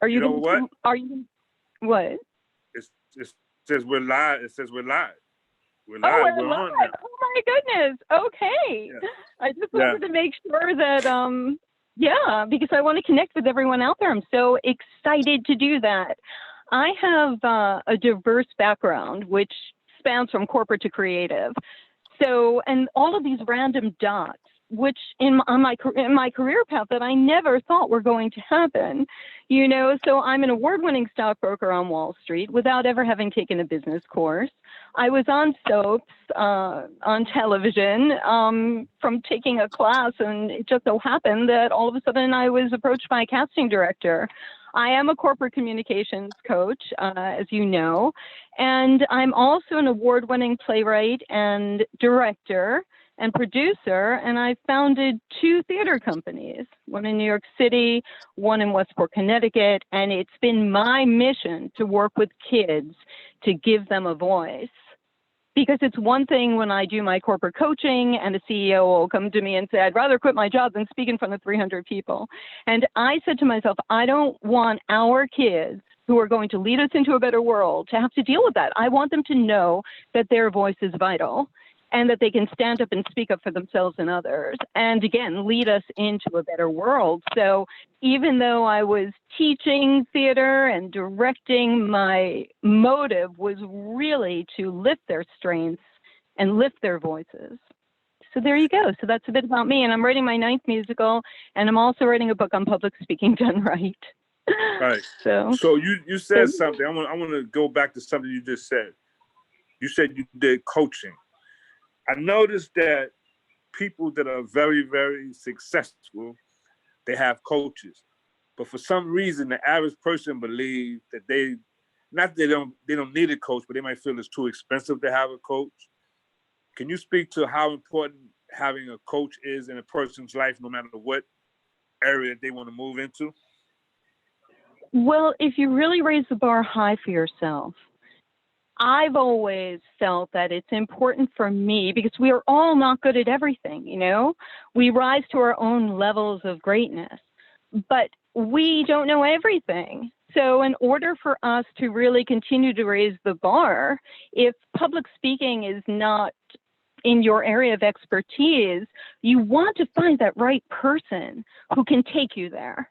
Are You you know going what? to, are you, what? It says we're live. It says we're live. We're Oh, live. we're We're live. on now. Oh my goodness. Okay. Yeah. I just Yeah. wanted to make sure that, yeah, because I want to connect with everyone out there. I'm so excited to do that. I have a diverse background, which spans from corporate to creative. So, and all of these random dots, which in my career path that I never thought were going to happen, you know. So I'm an award-winning stockbroker on Wall Street without ever having taken a business course. I was on soaps, on television, from taking a class, and it just so happened that all of a sudden I was approached by a casting director. I am a corporate communications coach, as you know, and I'm also an award-winning playwright and director and producer, and I founded 2 theater companies, one in New York City, one in Westport, Connecticut, and it's been my mission to work with kids to give them a voice. Because it's one thing when I do my corporate coaching and the CEO will come to me and say, I'd rather quit my job than speak in front of 300 people. And I said to myself, I don't want our kids who are going to lead us into a better world to have to deal with that. I want them to know that their voice is vital and that they can stand up and speak up for themselves and others, and again, lead us into a better world. So even though I was teaching theater and directing, my motive was really to lift their strengths and lift their voices. So there you go. So that's a bit about me. And I'm writing my 9th musical, and I'm also writing a book on public speaking done right. Right. So you said something. I want to go back to something you just said. You said you did coaching. I noticed that people that are very, very successful, they have coaches. But for some reason, the average person believes that they don't need a coach, but they might feel it's too expensive to have a coach. Can you speak to how important having a coach is in a person's life, no matter what area they want to move into? Well, if you really raise the bar high for yourself, I've always felt that it's important for me, because we are all not good at everything, you know? We rise to our own levels of greatness, but we don't know everything. So in order for us to really continue to raise the bar, if public speaking is not in your area of expertise, you want to find that right person who can take you there,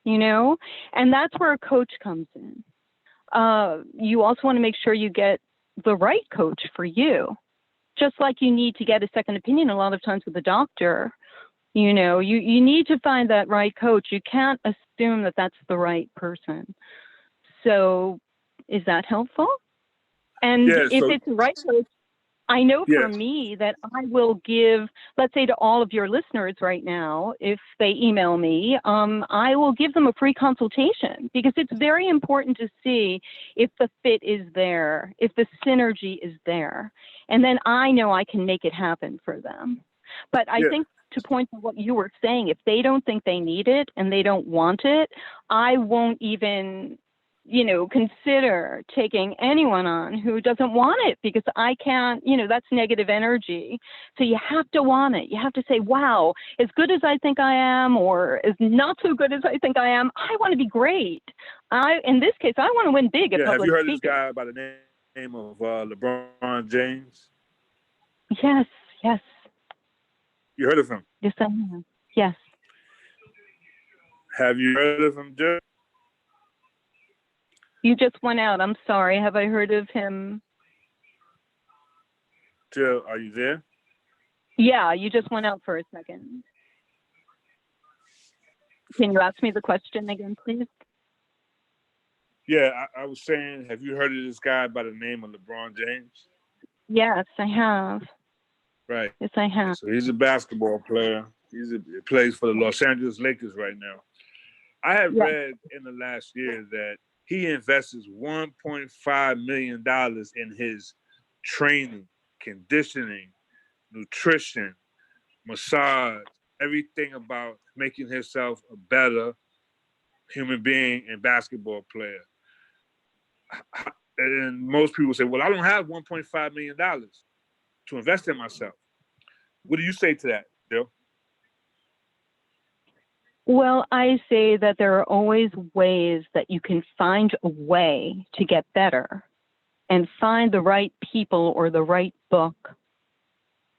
you know? And that's where a coach comes in. You also want to make sure you get the right coach for you. Just like you need to get a second opinion a lot of times with a doctor, you know, you need to find that right coach. You can't assume that that's the right person. So is that helpful? And Yeah, if it's the right coach, I know for yes. me that I will give, let's say to all of your listeners right now, if they email me, I will give them a free consultation, because it's very important to see if the fit is there, if the synergy is there. And then I know I can make it happen for them. But I think to point to what you were saying, if they don't think they need it and they don't want it, I won't even, you know, consider taking anyone on who doesn't want it, because I can't, you know, that's negative energy. So you have to want it. You have to say, wow, as good as I think I am, or as not so good as I think I am, I want to be great. In this case, I want to win big at public Have you heard speaking. of this guy by the name of LeBron James? Yes, yes. You heard of him? Yes, I have. Yes. Have you heard of him, Joe? You just went out. I'm sorry. Have I heard of him? Jill, are you there? Yeah, you just went out for a second. Can you ask me the question again, please? Yeah, I was saying, have you heard of this guy by the name of LeBron James? Yes, I have. Right. Yes, I have. So he's a basketball player. He plays for the Los Angeles Lakers right now. I have read in the last year that he invests $1.5 million in his training, conditioning, nutrition, massage, everything about making himself a better human being and basketball player. And most people say, well, I don't have $1.5 million to invest in myself. What do you say to that, Bill? Well, I say that there are always ways that you can find a way to get better and find the right people or the right book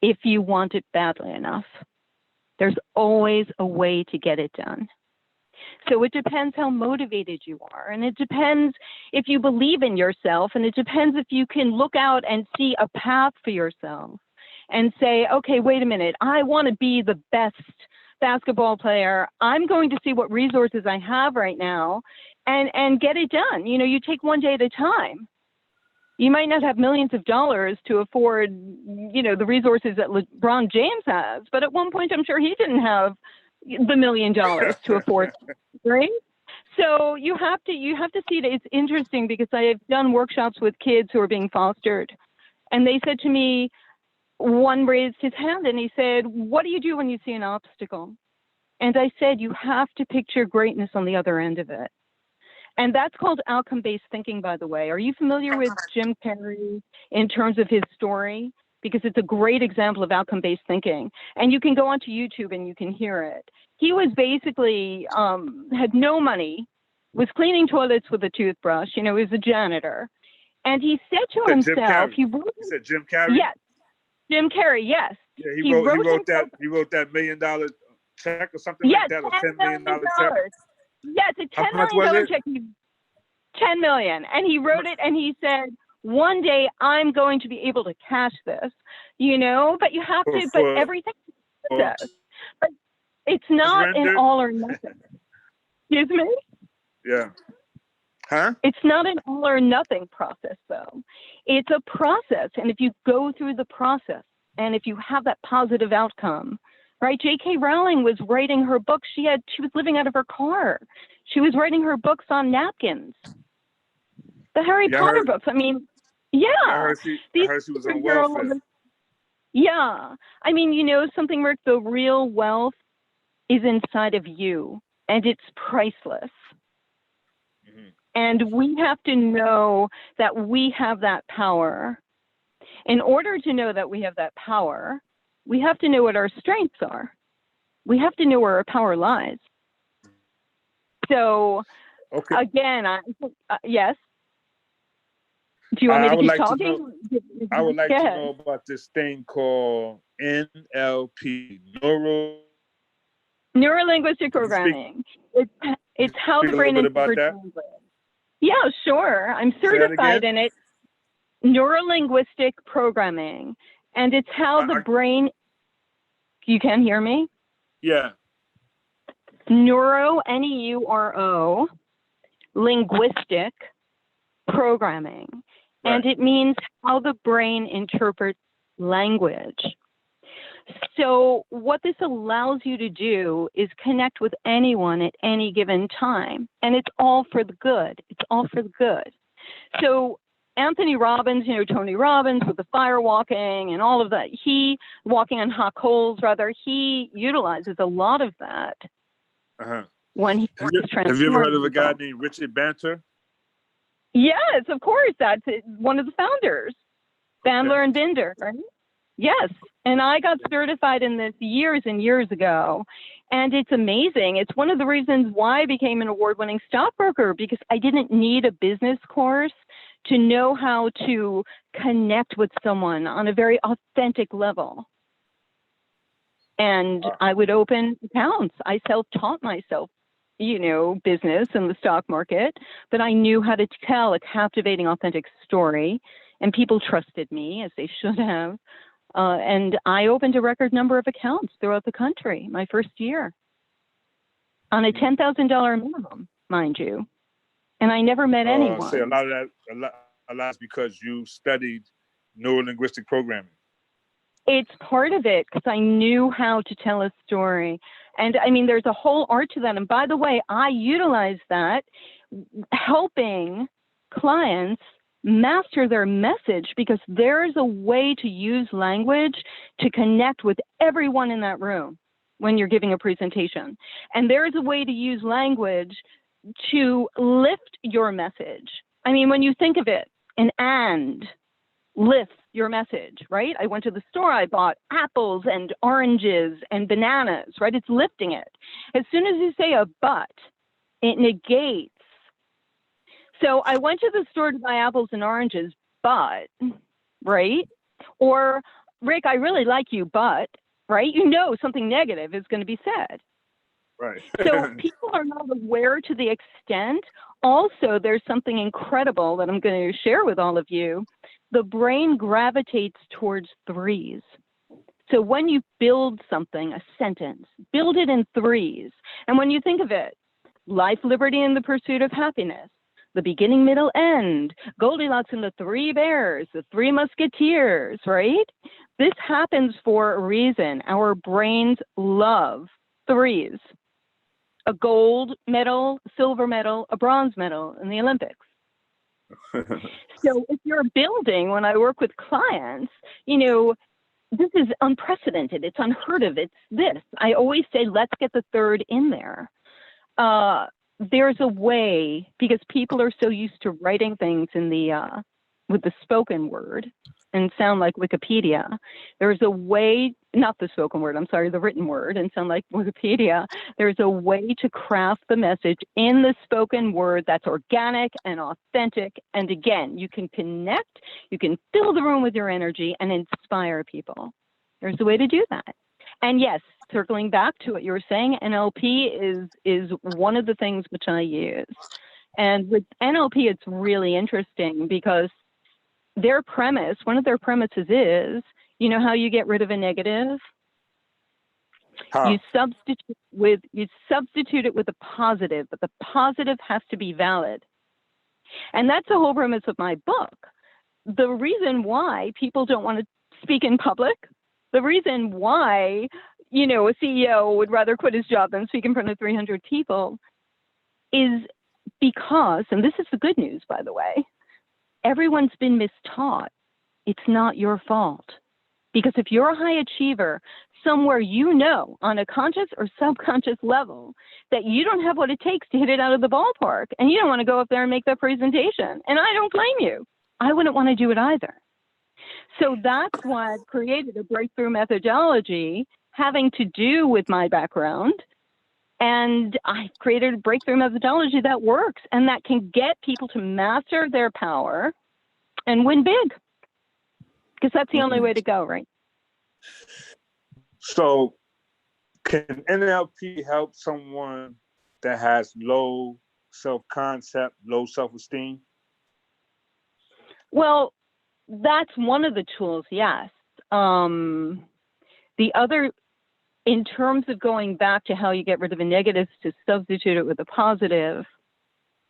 if you want it badly enough. There's always a way to get it done. So it depends how motivated you are, and it depends if you believe in yourself, and it depends if you can look out and see a path for yourself and say, okay, wait a minute, I want to be the best basketball player. I'm going to see what resources I have right now and get it done. You know, you take one day at a time. You might not have millions of dollars to afford, you know, the resources that LeBron James has, but at one point I'm sure he didn't have the $1 million to afford, right? So you have to see that it's interesting, because I have done workshops with kids who are being fostered, and they said to me, one raised his hand and he said, what do you do when you see an obstacle? And I said, you have to picture greatness on the other end of it. And that's called outcome-based thinking, by the way. Are you familiar with Jim Carrey in terms of his story? Because it's a great example of outcome-based thinking. And you can go onto YouTube and you can hear it. He was basically, had no money, was cleaning toilets with a toothbrush. You know, he was a janitor. And he said to himself, he said Jim Carrey? Yes, Jim Carrey, yes. Yeah, he wrote that $1 million check or something like that, or $10 million check. Yes, a $10 million check. $10 million. And he wrote it and he said, one day I'm going to be able to cash this, you know, but you have to, but everything is a process. But it's not an all or nothing. Excuse me? Yeah. Huh? It's not an all or nothing process, though. It's a process. And if you go through the process and if you have that positive outcome, right? J.K. Rowling was writing her books. She was living out of her car. She was writing her books on napkins. The Harry Potter books. I mean, yeah. I heard she was on welfare. Yeah. I mean, you know something, Rick, the real wealth is inside of you, and it's priceless. Mm-hmm. And we have to know that we have that power. In order to know that we have that power, we have to know what our strengths are. We have to know where our power lies. So, again, yes. Do you want me to keep talking? I would like to know about this thing called NLP, Neurolinguistic programming. It's how the brain interprets language. Yeah, sure. I'm certified in it. Neurolinguistic programming. And it's how the brain, you can hear me? Yeah. Neuro, linguistic programming. Right. And it means how the brain interprets language. So what this allows you to do is connect with anyone at any given time. And it's all for the good. It's all for the good. So Anthony Robbins, you know, Tony Robbins with the fire walking and all of that, walking on hot coals, rather, he utilizes a lot of that. Uh-huh. When he have you ever heard of a guy named Richard Banter? Yes, of course. That's one of the founders, Bandler and Binder, right? Yes. And I got certified in this years and years ago. And it's amazing. It's one of the reasons why I became an award-winning stockbroker, because I didn't need a business course to know how to connect with someone on a very authentic level. And I would open accounts. I self-taught myself, you know, business and the stock market, but I knew how to tell a captivating, authentic story, and people trusted me, as they should have. And I opened a record number of accounts throughout the country my first year on a $10,000 minimum, mind you. And I never met anyone. So a lot of that is because you studied neurolinguistic programming. It's part of it, because I knew how to tell a story. And I mean, there's a whole art to that. And by the way, I utilize that helping clients master their message, because there's a way to use language to connect with everyone in that room when you're giving a presentation. And there's a way to use language to lift your message. I mean, when you think of it, an and lifts your message, right? I went to the store, I bought apples and oranges and bananas, right? It's lifting it. As soon as you say a but, it negates. So I went to the store to buy apples and oranges, but, right? Or, Rick, I really like you, but, right? You know something negative is going to be said. Right. So people are not aware to the extent. Also, there's something incredible that I'm going to share with all of you. The brain gravitates towards threes. So when you build something, a sentence, build it in threes. And when you think of it, life, liberty, and the pursuit of happiness, the beginning, middle, end, Goldilocks and the Three Bears, the Three Musketeers, right? This happens for a reason. Our brains love threes. A gold medal, silver medal, a bronze medal in the Olympics. So if you're building, when I work with clients, you know, this is unprecedented. It's unheard of. It's this. I always say, let's get the third in there. There's a way, because people are so used to writing things in the with the spoken word and sound like Wikipedia. There's a way, not the spoken word, I'm sorry, the written word and sound like Wikipedia. There's a way to craft the message in the spoken word that's organic and authentic. And again, you can connect, you can fill the room with your energy and inspire people. There's a way to do that. And yes, circling back to what you were saying, NLP is one of the things which I use. And with NLP, it's really interesting because their premise, one of their premises is, you know how you get rid of a negative? How? You substitute it with a positive, but the positive has to be valid. And that's the whole premise of my book. The reason why people don't want to speak in public, the reason why, you know, a CEO would rather quit his job than speak in front of 300 people is because, and this is the good news, by the way, everyone's been mistaught. It's not your fault. Because if you're a high achiever, somewhere you know on a conscious or subconscious level that you don't have what it takes to hit it out of the ballpark, and you don't want to go up there and make that presentation. And I don't blame you. I wouldn't want to do it either. So that's why I've created a breakthrough methodology having to do with my background. And I created a breakthrough methodology that works and that can get people to master their power and win big. Because that's the only way to go, right? So can NLP help someone that has low self-concept, low self-esteem? Well, that's one of the tools, yes. The other, in terms of going back to how you get rid of a negative to substitute it with a positive,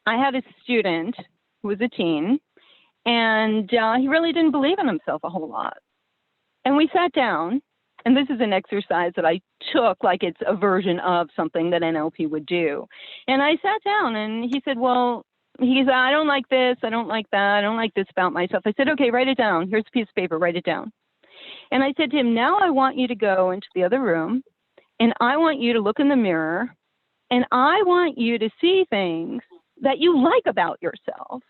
I had a student who was a teen, and he really didn't believe in himself a whole lot. And we sat down, and this is an exercise that I took like it's a version of something that NLP would do. And I sat down, and he said, well, he said, I don't like this, I don't like that, I don't like this about myself. I said, okay, write it down. Here's a piece of paper, write it down. And I said to him, now I want you to go into the other room, and I want you to look in the mirror, and I want you to see things that you like about yourself.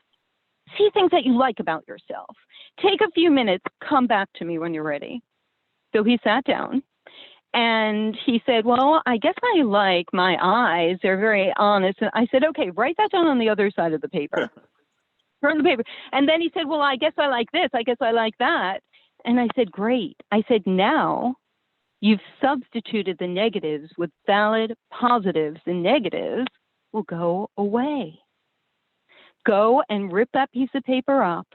See things that you like about yourself. Take a few minutes, come back to me when you're ready. So he sat down, and he said, well, I guess I like my eyes. They're very honest. And I said, okay, write that down on the other side of the paper. Turn the paper. And then he said, well, I guess I like this. I guess I like that. And I said, great. I said, now you've substituted the negatives with valid positives. The negatives will go away. Go and rip that piece of paper up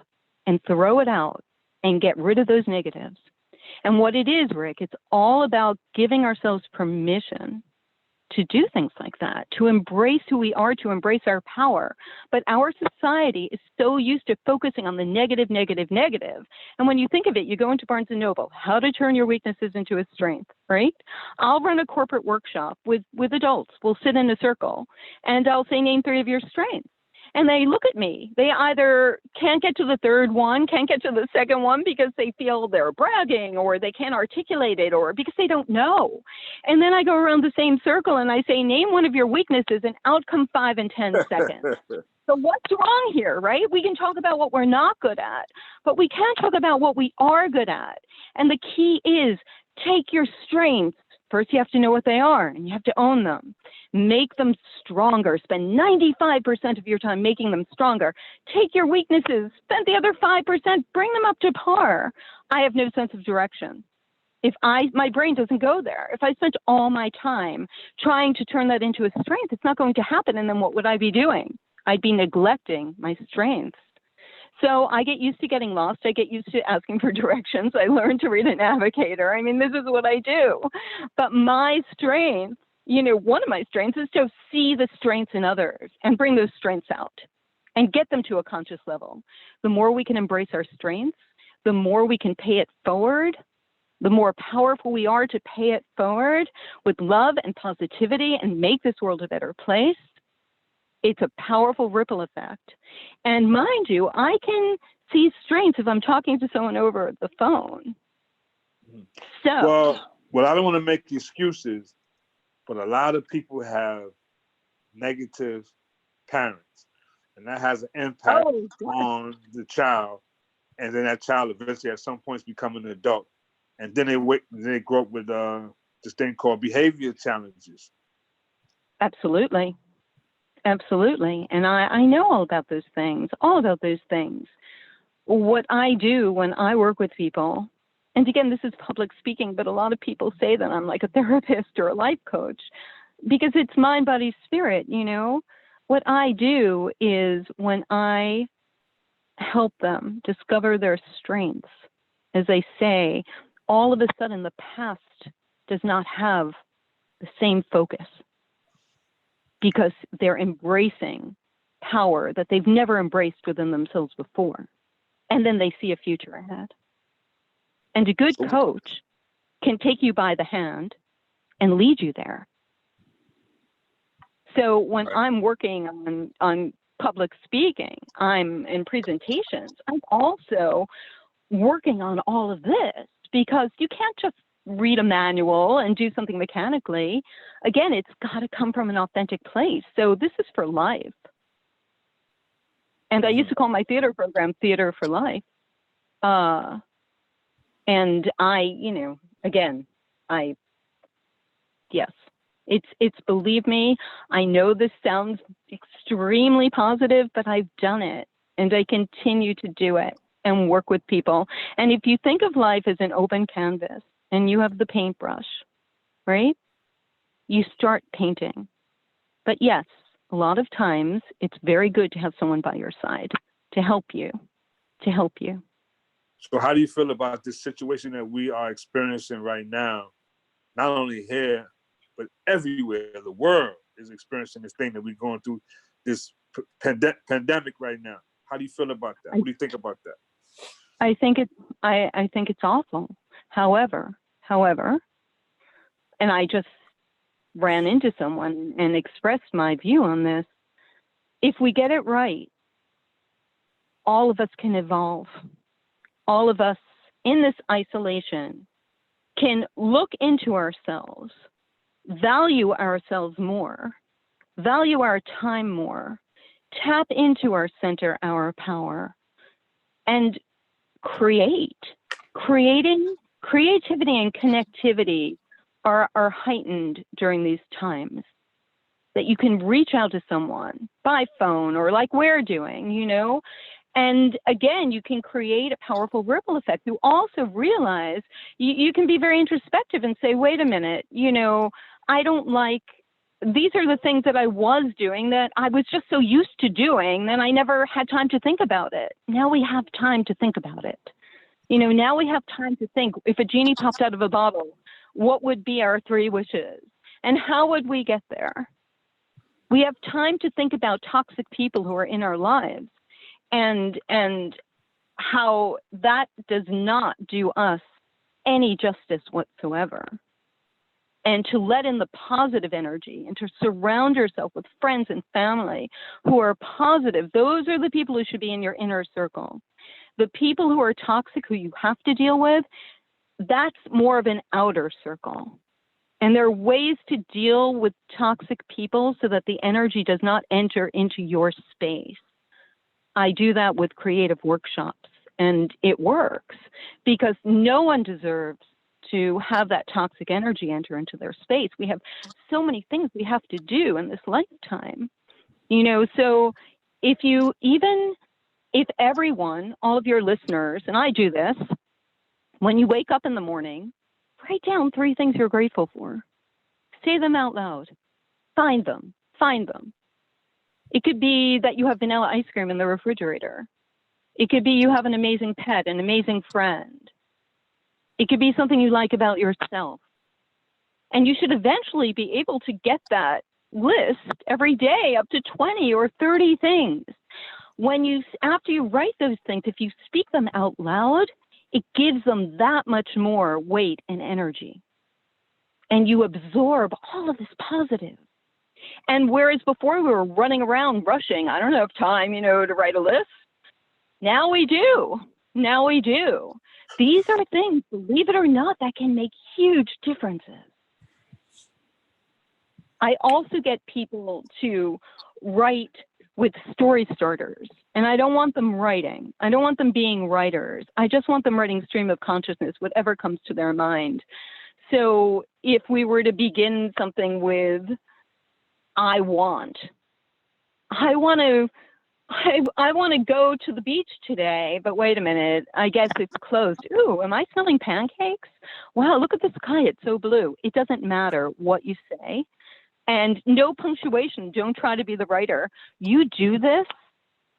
and throw it out and get rid of those negatives. And what it is, Rick, it's all about giving ourselves permission to do things like that, to embrace who we are, to embrace our power. But our society is so used to focusing on the negative, negative, negative. And when you think of it, you go into Barnes & Noble, how to turn your weaknesses into a strength, right? I'll run a corporate workshop with adults. We'll sit in a circle, and I'll say, name 3 of your strengths. And they look at me. They either can't get to the third one, can't get to the second one because they feel they're bragging, or they can't articulate it, or because they don't know. And then I go around the same circle and I say, name one of your weaknesses, and out come 5 and 10 seconds. So what's wrong here, right? We can talk about what we're not good at, but we can't talk about what we are good at. And the key is, take your strengths. First, you have to know what they are, and you have to own them. Make them stronger. Spend 95% of your time making them stronger. Take your weaknesses. Spend the other 5%. Bring them up to par. I have no sense of direction. If my brain doesn't go there, if I spent all my time trying to turn that into a strength, it's not going to happen. And then what would I be doing? I'd be neglecting my strengths. So I get used to getting lost. I get used to asking for directions. I learned to read a navigator. I mean, this is what I do. But my strength, one of my strengths is to see the strengths in others and bring those strengths out and get them to a conscious level. The more we can embrace our strengths, the more we can pay it forward, the more powerful we are to pay it forward with love and positivity and make this world a better place. It's a powerful ripple effect. And mind you, I can see strengths if I'm talking to someone over the phone. So, well, I don't want to make excuses, but a lot of people have negative parents, and that has an impact on the child. And then that child eventually at some points become an adult. And then they grow up with this thing called behavior challenges. Absolutely. Absolutely. And I know all about those things. What I do when I work with people, and again, this is public speaking, but a lot of people say that I'm like a therapist or a life coach because it's mind, body, spirit, What I do is when I help them discover their strengths, as they say, all of a sudden the past does not have the same focus, because they're embracing power that they've never embraced within themselves before. And then they see a future ahead. And a good coach can take you by the hand and lead you there. So when I'm working on public speaking, I'm in presentations, I'm also working on all of this, because you can't just read a manual and do something mechanically. Again, it's got to come from an authentic place. So this is for life. And I used to call my theater program Theater for Life. And yes, it's believe me, I know this sounds extremely positive, but I've done it, and I continue to do it and work with people. And if you think of life as an open canvas, and you have the paintbrush, right? You start painting. But yes, a lot of times it's very good to have someone by your side to help you. So how do you feel about this situation that we are experiencing right now? Not only here, but everywhere. The world is experiencing this thing that we're going through, this pandemic right now. How do you feel about that? What do you think about that? I think it's awful. However, and I just ran into someone and expressed my view on this. If we get it right, all of us can evolve. All of us in this isolation can look into ourselves, value ourselves more, value our time more, tap into our center, our power, and creativity and connectivity are heightened during these times. That you can reach out to someone by phone or like we're doing, and again, you can create a powerful ripple effect. You also realize you can be very introspective and say, wait a minute, I don't like, these are the things that I was doing that I was just so used to doing that I never had time to think about it. Now we have time to think about it. Now we have time to think, if a genie popped out of a bottle, what would be our 3 wishes? And how would we get there? We have time to think about toxic people who are in our lives and how that does not do us any justice whatsoever. and to let in the positive energy and to surround yourself with friends and family who are positive. Those are the people who should be in your inner circle. The people who are toxic, who you have to deal with, that's more of an outer circle. And there are ways to deal with toxic people so that the energy does not enter into your space. I do that with creative workshops, and it works because no one deserves to have that toxic energy enter into their space. We have so many things we have to do in this lifetime, you know, so if everyone, all of your listeners, and I do this, when you wake up in the morning, write down 3 things you're grateful for. Say them out loud. Find them. It could be that you have vanilla ice cream in the refrigerator. It could be you have an amazing pet, an amazing friend. It could be something you like about yourself. And you should eventually be able to get that list every day up to 20 or 30 things. After you write those things, if you speak them out loud, it gives them that much more weight and energy. And you absorb all of this positive. And whereas before we were running around rushing, I don't have time, to write a list. Now we do. These are things, believe it or not, that can make huge differences. I also get people to write with story starters. And I don't want them writing. I don't want them being writers. I just want them writing stream of consciousness, whatever comes to their mind. So if we were to begin something with, I want to go to the beach today, but wait a minute, I guess it's closed. Ooh, am I smelling pancakes? Wow, look at the sky, it's so blue. It doesn't matter what you say. And no punctuation, don't try to be the writer. You do this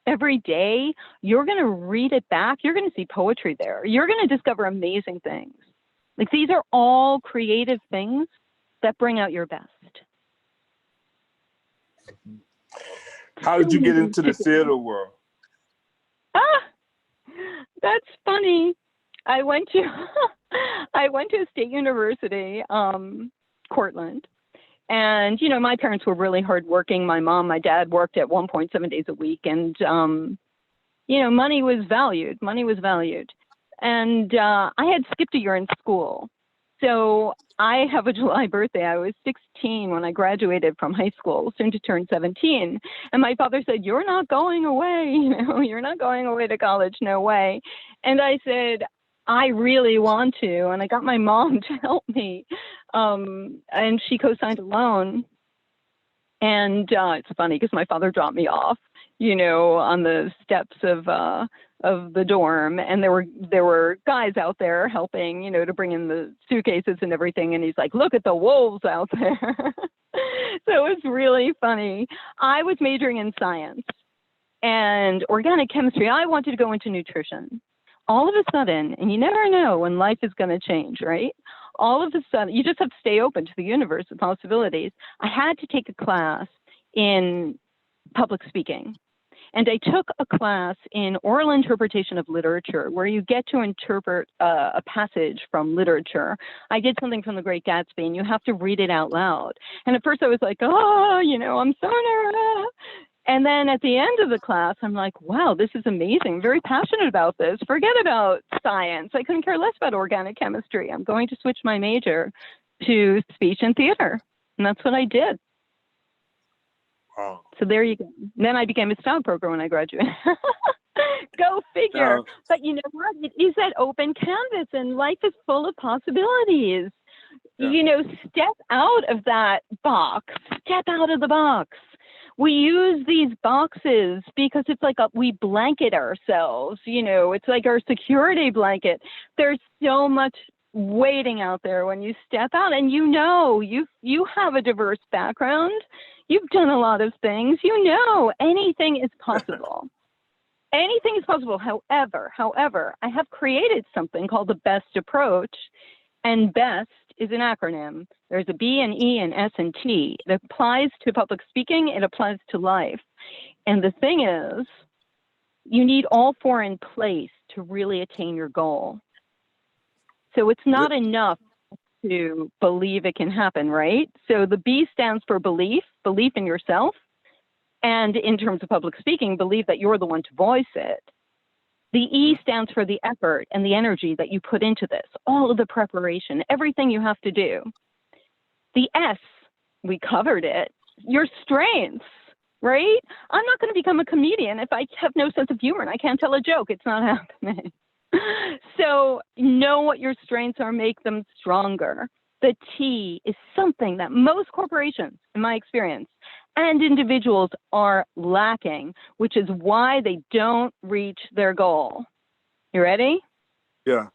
every day, you're going to read it back, you're going to see poetry there. You're going to discover amazing things. Like, these are all creative things that bring out your best. How did you get into the theater world? That's funny. I went to a state university, Cortland. And, my parents were really hardworking. My dad worked at 1.7 days a week. And, money was valued. And I had skipped a year in school. So I have a July birthday. I was 16 when I graduated from high school, soon to turn 17. And my father said, "You're not going away. You're not going away to college. No way." And I said, "I really want to." And I got my mom to help me. And she co-signed a loan. And it's funny because my father dropped me off, on the steps of the dorm, and there were guys out there helping, to bring in the suitcases and everything. And he's like, "Look at the wolves out there." So it was really funny. I was majoring in science and organic chemistry. I wanted to go into nutrition. All of a sudden, and you never know when life is going to change, right? All of a sudden, you just have to stay open to the universe of possibilities. I had to take a class in public speaking. And I took a class in oral interpretation of literature, where you get to interpret a passage from literature. I did something from The Great Gatsby, and you have to read it out loud. And at first I was like, I'm so nervous. And then at the end of the class, I'm like, wow, this is amazing. I'm very passionate about this. Forget about science. I couldn't care less about organic chemistry. I'm going to switch my major to speech and theater. And that's what I did. Wow. So there you go. Then I became a stockbroker when I graduated. Go figure. But you know what? It is that open canvas, and life is full of possibilities. Yeah. Step out of that box. Step out of the box. We use these boxes because it's like we blanket ourselves. It's like our security blanket. There's so much waiting out there when you step out, and you have a diverse background. You've done a lot of things. Anything is possible. Anything is possible. However, I have created something called the BEST approach, and BEST is an acronym. There's a B, an E, an S, and T. It applies to public speaking. It applies to life. And the thing is, you need all 4 in place to really attain your goal. So it's not enough to believe it can happen, right? So the B stands for belief in yourself. And in terms of public speaking, believe that you're the one to voice it. The E stands for the effort and the energy that you put into this, all of the preparation, everything you have to do. The S, we covered it, your strengths, right? I'm not going to become a comedian if I have no sense of humor and I can't tell a joke. It's not happening. So know what your strengths are, make them stronger. The T is something that most corporations, in my experience, and individuals are lacking, which is why they don't reach their goal. You ready? Yeah.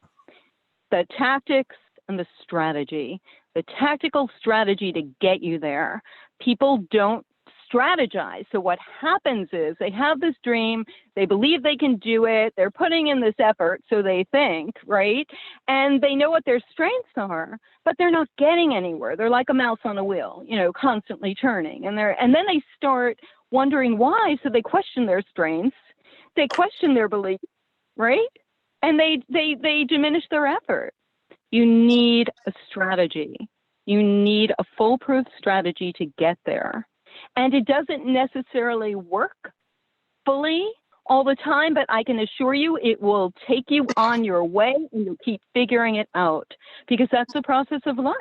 The tactics and the strategy. The tactical strategy to get you there. People don't strategize. So what happens is they have this dream, they believe they can do it, they're putting in this effort, so they think, right? And they know what their strengths are, but they're not getting anywhere. They're like a mouse on a wheel, you know, constantly turning. And then they start wondering why, so they question their strengths, they question their beliefs, right? And they diminish their effort. You need a strategy. You need a foolproof strategy to get there. And it doesn't necessarily work fully all the time, but I can assure you it will take you on your way and you'll keep figuring it out because that's the process of life.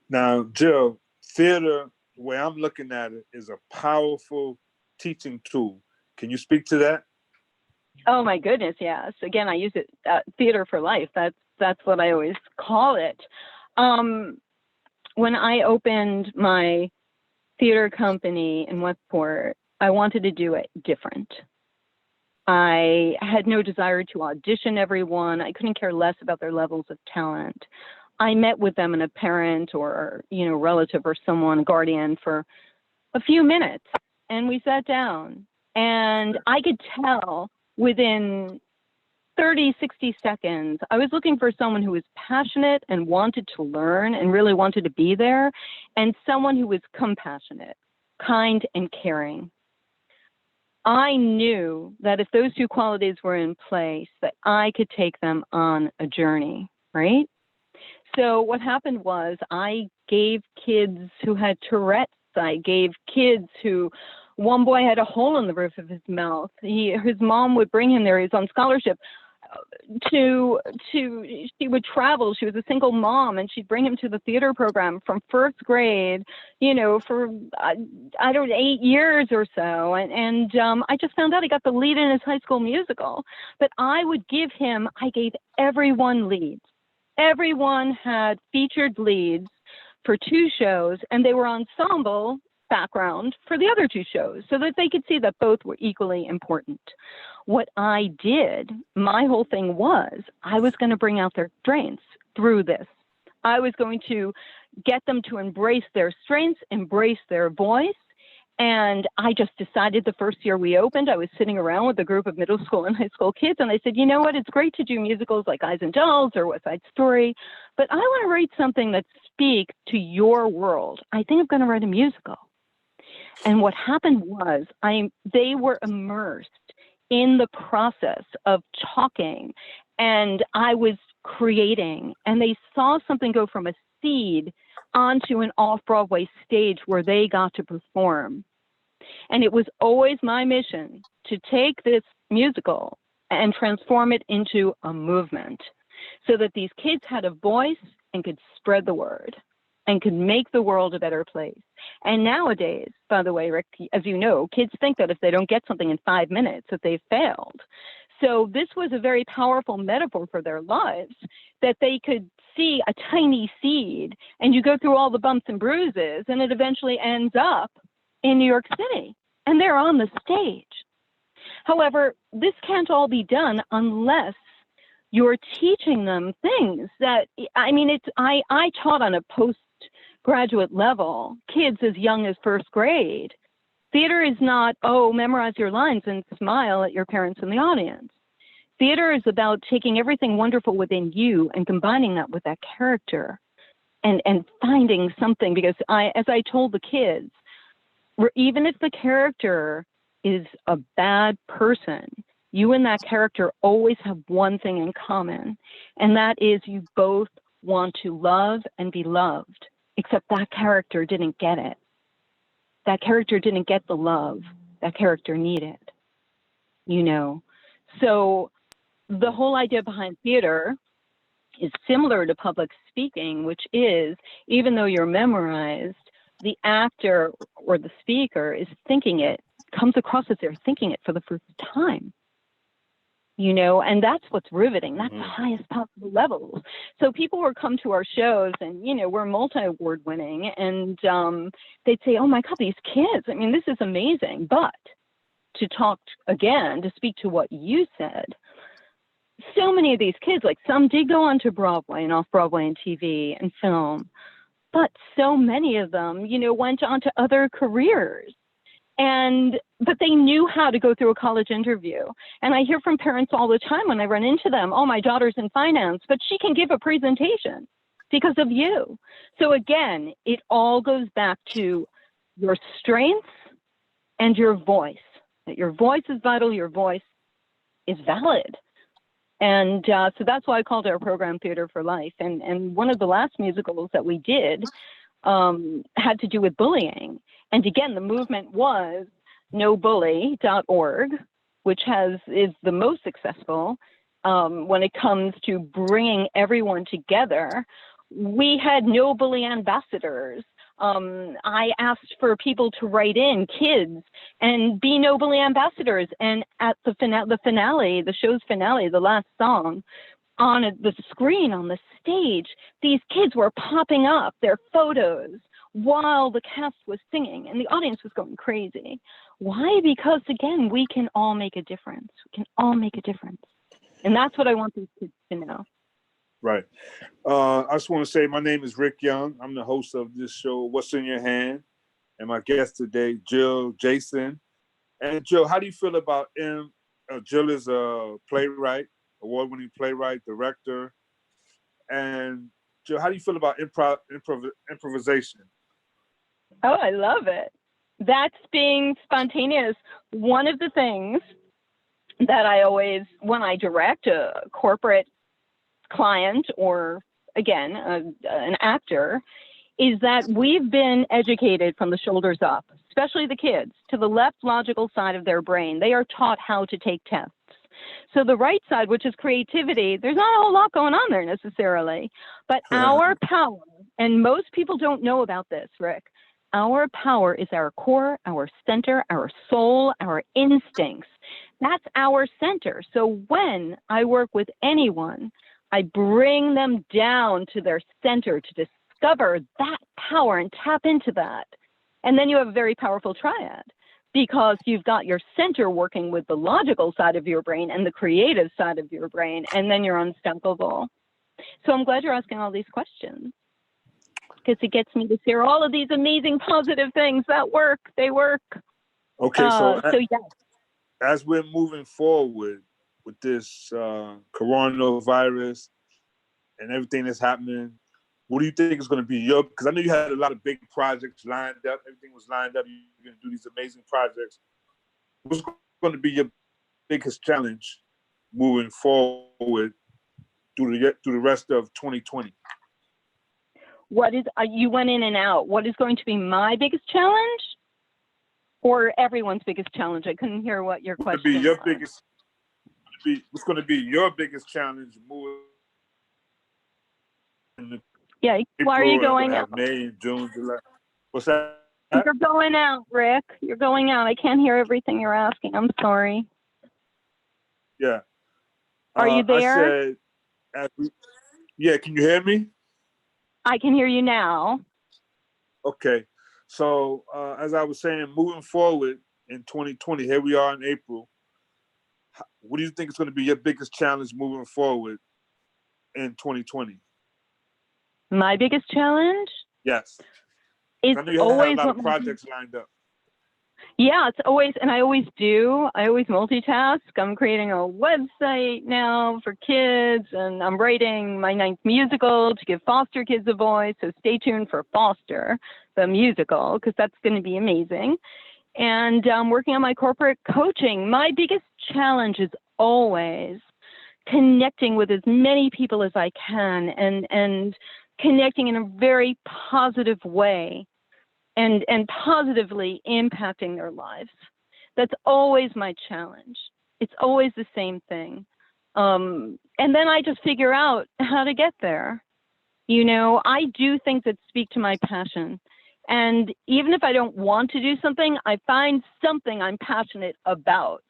Now, Jill, theater, the way I'm looking at it, is a powerful teaching tool. Can you speak to that? Oh my goodness, yes. Again, I use it, theater for life. That's what I always call it. When I opened my theater company in Westport, I wanted to do it different. I had no desire to audition everyone. I couldn't care less about their levels of talent. I met with them and a parent or, you know, relative or someone, a guardian, for a few minutes, and we sat down, and I could tell within 30, 60 seconds, I was looking for someone who was passionate and wanted to learn and really wanted to be there, and someone who was compassionate, kind, and caring. I knew that if those two qualities were in place, that I could take them on a journey, right? So what happened was I gave kids who had Tourette's, I gave kids who, one boy had a hole in the roof of his mouth. His mom would bring him there. He was on scholarship. She would travel. She was a single mom, and she'd bring him to the theater program from first grade, you know, for I don't know, 8 years or so. And I just found out he got the lead in his high school musical. But I gave everyone leads. Everyone had featured leads for 2 shows, and they were ensemble background for the other 2 shows so that they could see that both were equally important. What I did, my whole thing was, I was going to bring out their strengths through this. I was going to get them to embrace their strengths, embrace their voice. And I just decided the first year we opened, I was sitting around with a group of middle school and high school kids, and I said, you know what, it's great to do musicals like Eyes and Dolls or West Side Story, but I want to write something that speaks to your world. I think I'm going to write a musical. And what happened was they were immersed in the process of talking, and I was creating, and they saw something go from a seed onto an off-Broadway stage where they got to perform. And it was always my mission to take this musical and transform it into a movement so that these kids had a voice and could spread the word and could make the world a better place. And nowadays, by the way, Rick, as you know, kids think that if they don't get something in 5 minutes, that they've failed. So this was a very powerful metaphor for their lives, that they could see a tiny seed, and you go through all the bumps and bruises, and it eventually ends up in New York City, and they're on the stage. However, this can't all be done unless you're teaching them things that, I mean, I taught on a postgraduate level, kids as young as first grade. Theater is not, oh, memorize your lines and smile at your parents in the audience. Theater is about taking everything wonderful within you and combining that with that character and finding something, because as I told the kids, even if the character is a bad person, you and that character always have one thing in common, and that is you both want to love and be loved, except that character didn't get it. That character didn't get the love that character needed, you know? So the whole idea behind theater is similar to public speaking, which is, even though you're memorized, the actor or the speaker is thinking it, comes across as they're thinking it for the first time. You know, and that's what's riveting. That's the highest possible levels. So people will come to our shows and, you know, we're multi-award winning, and they'd say, oh my God, these kids, I mean, this is amazing. But to talk again, to speak to what you said, so many of these kids, like some did go on to Broadway and off Broadway and TV and film, but so many of them, you know, went on to other careers. But they knew how to go through a college interview. And I hear from parents all the time when I run into them, oh, my daughter's in finance, but she can give a presentation because of you. So again, it all goes back to your strengths and your voice. That your voice is vital, your voice is valid. And so that's why I called our program Theater for Life. And one of the last musicals that we did had to do with bullying. And again, the movement was nobully.org, which is the most successful when it comes to bringing everyone together. We had no bully ambassadors. I asked for people to write in, kids, and be no bully ambassadors. And at the finale, the show's finale, the last song, on the screen, on the stage, these kids were popping up, their photos, while the cast was singing, and the audience was going crazy. Why? Because, again, we can all make a difference. We can all make a difference. And that's what I want these kids to know. Right. I just want to say my name is Rick Young. I'm the host of this show, What's in Your Hand? And my guest today, Jill Jaysen. And Jill, how do you feel about him? Jill is a playwright, award-winning playwright, director. And Jill, how do you feel about improvisation? Oh, I love it. That's being spontaneous. One of the things that I always, when I direct a corporate client or, again, an actor, is that we've been educated from the shoulders up, especially the kids, to the left logical side of their brain. They are taught how to take tests. So the right side, which is creativity, there's not a whole lot going on there necessarily. But our power, and most people don't know about this, Rick, our power is our core, our center, our soul, our instincts. That's our center. So when I work with anyone, I bring them down to their center to discover that power and tap into that. And then you have a very powerful triad, because you've got your center working with the logical side of your brain and the creative side of your brain, and then you're unstoppable. So I'm glad you're asking all these questions, because it gets me to share all of these amazing positive things that work. They work. Okay, so yes. As we're moving forward with this coronavirus and everything that's happening, what do you think is going to be because I know you had a lot of big projects lined up. Everything was lined up. You're going to do these amazing projects. What's going to be your biggest challenge moving forward through the rest of 2020? You went in and out. What is going to be my biggest challenge, or everyone's biggest challenge? I couldn't hear what your question was. What's going to be your biggest challenge moving? Yeah, why are you going out? May, June, July. What's that? You're going out, Rick. You're going out. I can't hear everything you're asking. I'm sorry. Yeah. Are you there? I said, yeah, can you hear me? I can hear you now. Okay. So as I was saying, moving forward in 2020, here we are in April. What do you think is going to be your biggest challenge moving forward in 2020? My biggest challenge? Yes. It's I know you always have a lot of projects lined up. Yeah, it's always, and I always multitask. I'm creating a website now for kids, and I'm writing my 9th musical to give foster kids a voice. So stay tuned for Foster, the musical, because that's going to be amazing. And I'm working on my corporate coaching. My biggest challenge is always connecting with as many people as I can, and connecting in a very positive way, and positively impacting their lives. That's always my challenge. It's always the same thing. And then I just figure out how to get there. You know, I do things that speak to my passion. And even if I don't want to do something, I find something I'm passionate about,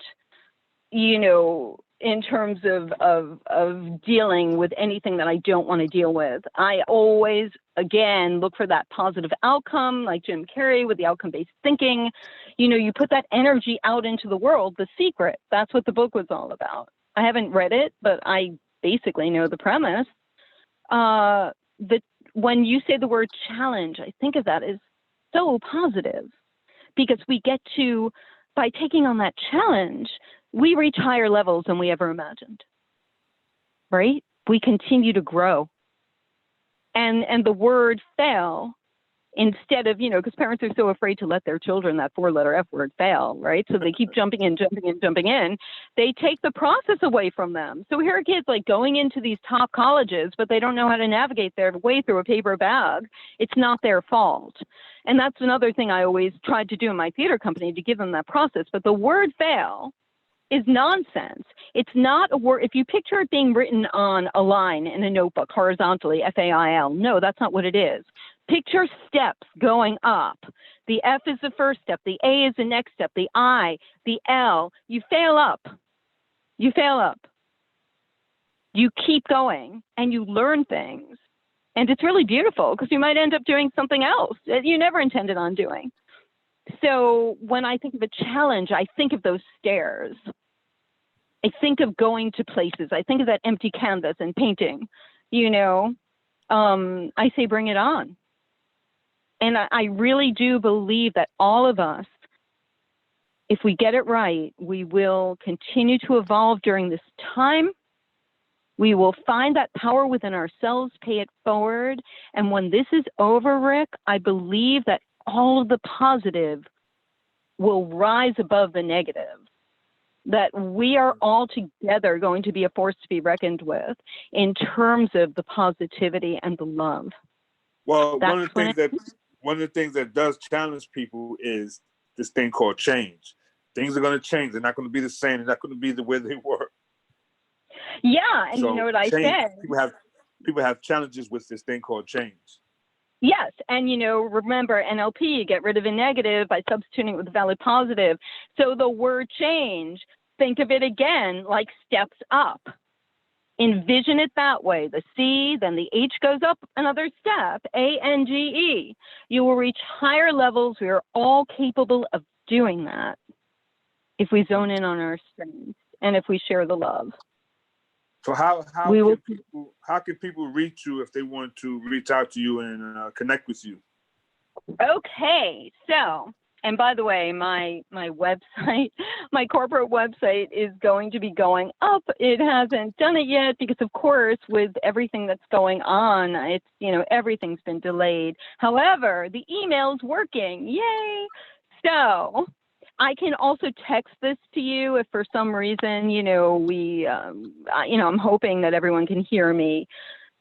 you know, in terms of dealing with anything that I don't want to deal with. I always, again, look for that positive outcome, like Jim Carrey with the outcome-based thinking. You know, you put that energy out into the world. The Secret, that's what the book was all about. I haven't read it, but I basically know the premise. When you say the word challenge, I think of that as so positive, because we get to, by taking on that challenge, we reach higher levels than we ever imagined, right? We continue to grow. And the word fail, instead of, you know, because parents are so afraid to let their children, that 4-letter F word, fail, right? So they keep jumping in. They take the process away from them. So here are kids like going into these top colleges, but they don't know how to navigate their way through a paper bag. It's not their fault. And that's another thing I always tried to do in my theater company, to give them that process. But the word fail is nonsense. It's not a word. If you picture it being written on a line in a notebook horizontally, F-A-I-L, no, that's not what it is. Picture steps going up. The F is the first step. The A is the next step. The I, the L. You fail up. You fail up. You keep going and you learn things. And it's really beautiful, because you might end up doing something else that you never intended on doing. So when I think of a challenge, I think of those stairs. I think of going to places. I think of that empty canvas and painting, you know. I say, bring it on. And I really do believe that all of us, if we get it right, we will continue to evolve during this time. We will find that power within ourselves, pay it forward. And when this is over, Rick, I believe that all of the positive will rise above the negative. That we are all together going to be a force to be reckoned with in terms of the positivity and the love. Well, one of the things that does challenge people is this thing called change. Things are going to change. They're not going to be the same. They're not going to be the way they were. Yeah, and so you know what I change, said? People have challenges with this thing called change. Yes, and you know, remember NLP, get rid of a negative by substituting it with a valid positive. So the word change, think of it again like steps up. Envision it that way. The C, then the H goes up another step, A-N-G-E. You will reach higher levels. We are all capable of doing that if we zone in on our strengths and if we share the love. So how can people reach you if they want to reach out to you and connect with you? Okay, so, and by the way, my website, my corporate website is going to be going up. It hasn't done it yet because, of course, with everything that's going on, it's, you know, everything's been delayed. However, the email's working. Yay! So I can also text this to you if for some reason, you know, I'm hoping that everyone can hear me.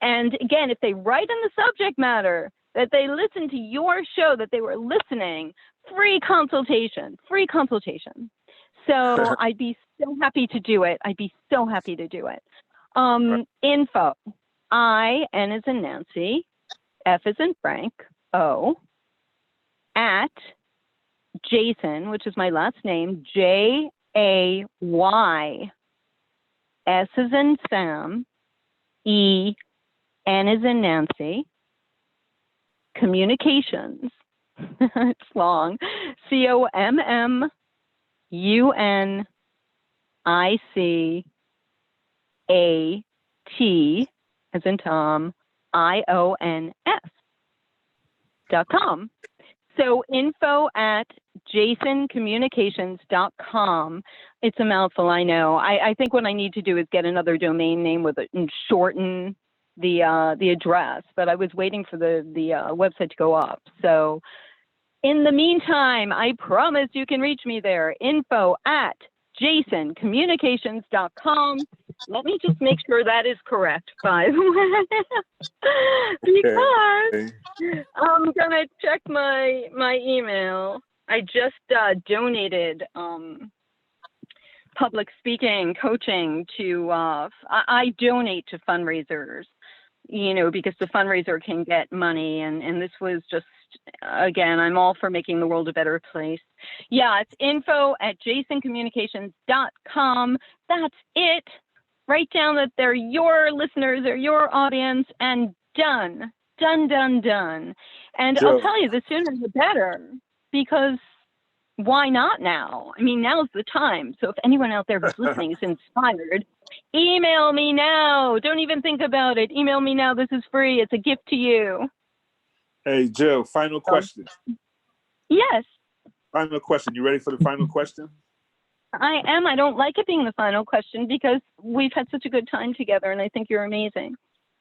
And again, if they write in the subject matter that they listen to your show, that they were listening, free consultation. So I'd be so happy to do it. Info, I, N as in Nancy, F as in Frank, O, at Jaysen, which is my last name, Jay, S as in Sam, E, N as in Nancy, communications, it's long, COMMUNICAT as in Tom, IONS.com. So info at jaysencommunications.com. It's a mouthful, I know. I think what I need to do is get another domain name with it and shorten the address, but I was waiting for the website to go up. So in the meantime, I promise you can reach me there. Info at jaysencommunications.com. Let me just make sure that is correct, by the way, because I'm gonna check my email. I just donated public speaking coaching to. I donate to fundraisers, because the fundraiser can get money, and this was just, again, I'm all for making the world a better place. Yeah, it's info@jaysencommunications.com. That's it. Write down that they're your listeners or your audience, and done. And Jill, I'll tell you, the sooner the better, because why not now? I mean, now's the time. So if anyone out there who's listening is inspired, email me now. Don't even think about it. Email me now. This is free. It's a gift to you. Hey, Jill, final question. Yes. Final question. You ready for the final question? I am. I don't like it being the final question because we've had such a good time together, and I think you're amazing.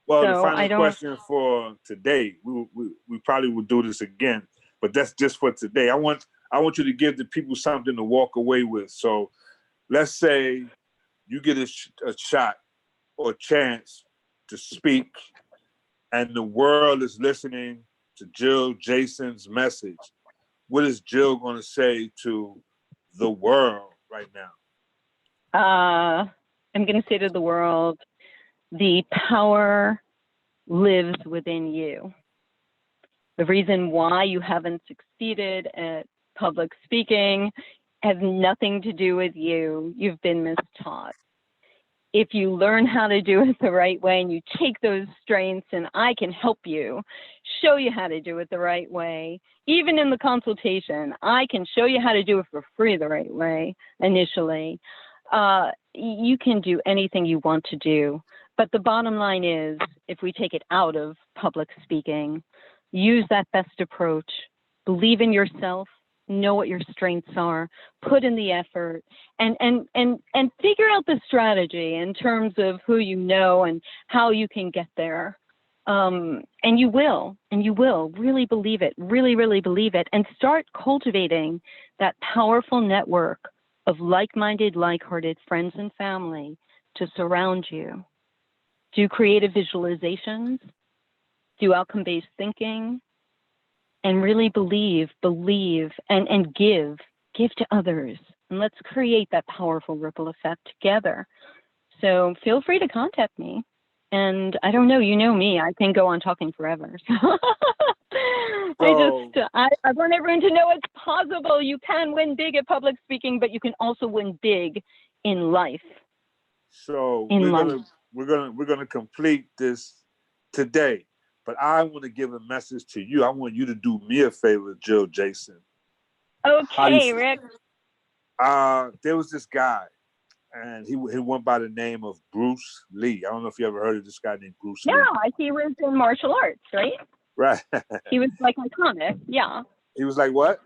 Well, So the final question for today, we probably will do this again, but that's just for today. I want you to give the people something to walk away with. So let's say you get a shot or a chance to speak, and the world is listening to Jill Jaysen's message. What is Jill going to say to the world right now? I'm going to say to the world, the power lives within you. The reason why you haven't succeeded at public speaking has nothing to do with you. You've been mistaught. If you learn how to do it the right way and you take those strengths, and I can help you, show you how to do it the right way, even in the consultation, I can show you how to do it for free the right way initially. You can do anything you want to do. But the bottom line is, if we take it out of public speaking, use that best approach, believe in yourself, know what your strengths are, put in the effort, and figure out the strategy in terms of who you know and how you can get there. And you will really believe it, really believe it, and start cultivating that powerful network of like-minded, like-hearted friends and family to surround you. Do creative visualizations, do outcome-based thinking, and really believe, and give to others. And let's create that powerful ripple effect together. So feel free to contact me. And I don't know, you know me, I can go on talking forever. I want everyone to know it's possible. You can win big at public speaking, but you can also win big in life. So we're gonna complete this today. But I want to give a message to you. I want you to do me a favor, Jill Jaysen. Okay, Rick. There was this guy, and he went by the name of Bruce Lee. I don't know if you ever heard of this guy named Bruce Lee. Yeah, he was in martial arts, right? Right. He was like iconic, yeah. He was like what?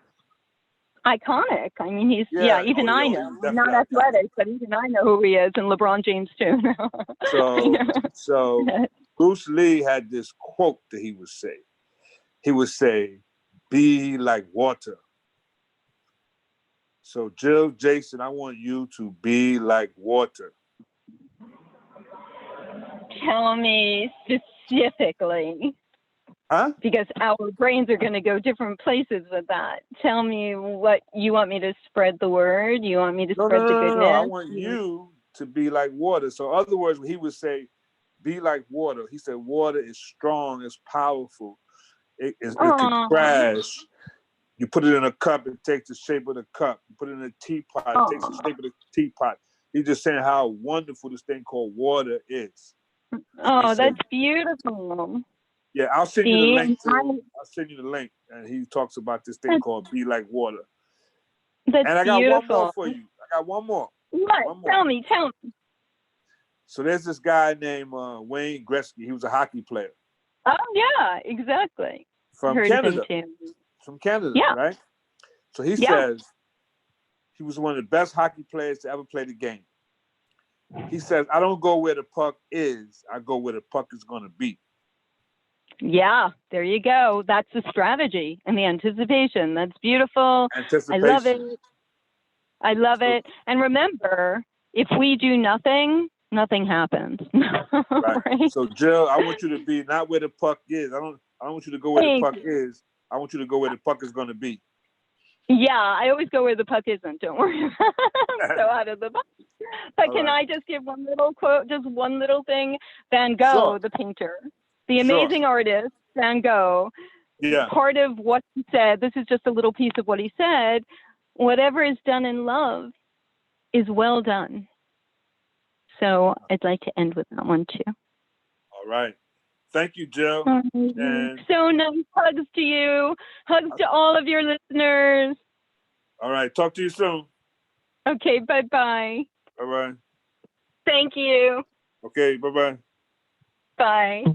Iconic. I mean, he's, even I know. I'm not athletic, but even I know who he is, and LeBron James too. So Bruce Lee had this quote that he would say. He would say, "Be like water." So Jill Jaysen, I want you to be like water. Tell me specifically. Huh? Because our brains are going to go different places with that. Tell me what you want me to spread the word. You want me to spread the goodness? No. I want you to be like water. So in other words, he would say, be like water. He said, water is strong, it's powerful. It can crash. You put it in a cup, it takes the shape of the cup. You put it in a teapot, it takes the shape of the teapot. He's just saying how wonderful this thing called water is. Oh, that's beautiful. Yeah, I'll send you the link. I'll send you the link, and he talks about this thing called "Be Like Water." That's and I got beautiful. one more for you. I got one more. What? One more. Tell me. So there's this guy named Wayne Gretzky. He was a hockey player. Oh yeah, exactly. From Canada. From Canada, yeah. Right? So he says he was one of the best hockey players to ever play the game. He says, "I don't go where the puck is. I go where the puck is going to be." Yeah, there you go. That's the strategy and the anticipation. That's beautiful. Anticipation. I love it. And remember, if we do nothing, nothing happens. Right. Right? So Jill, I want you to be not where the puck is. I don't want you to go where the puck is. I want you to go where the puck is going to be. Yeah, I always go where the puck isn't. Don't worry. I'm so out of the box. But can I just give one little quote, just one little thing? Van Gogh, the painter, the amazing artist, Van Gogh. Yeah. Part of what he said, this is just a little piece of what he said, whatever is done in love is well done. So I'd like to end with that one too. All right. Thank you, Jill. And so nice. Hugs to you. Hugs to all of your listeners. All right. Talk to you soon. Okay. Bye-bye. All right. Thank you. Okay. Bye-bye. Bye.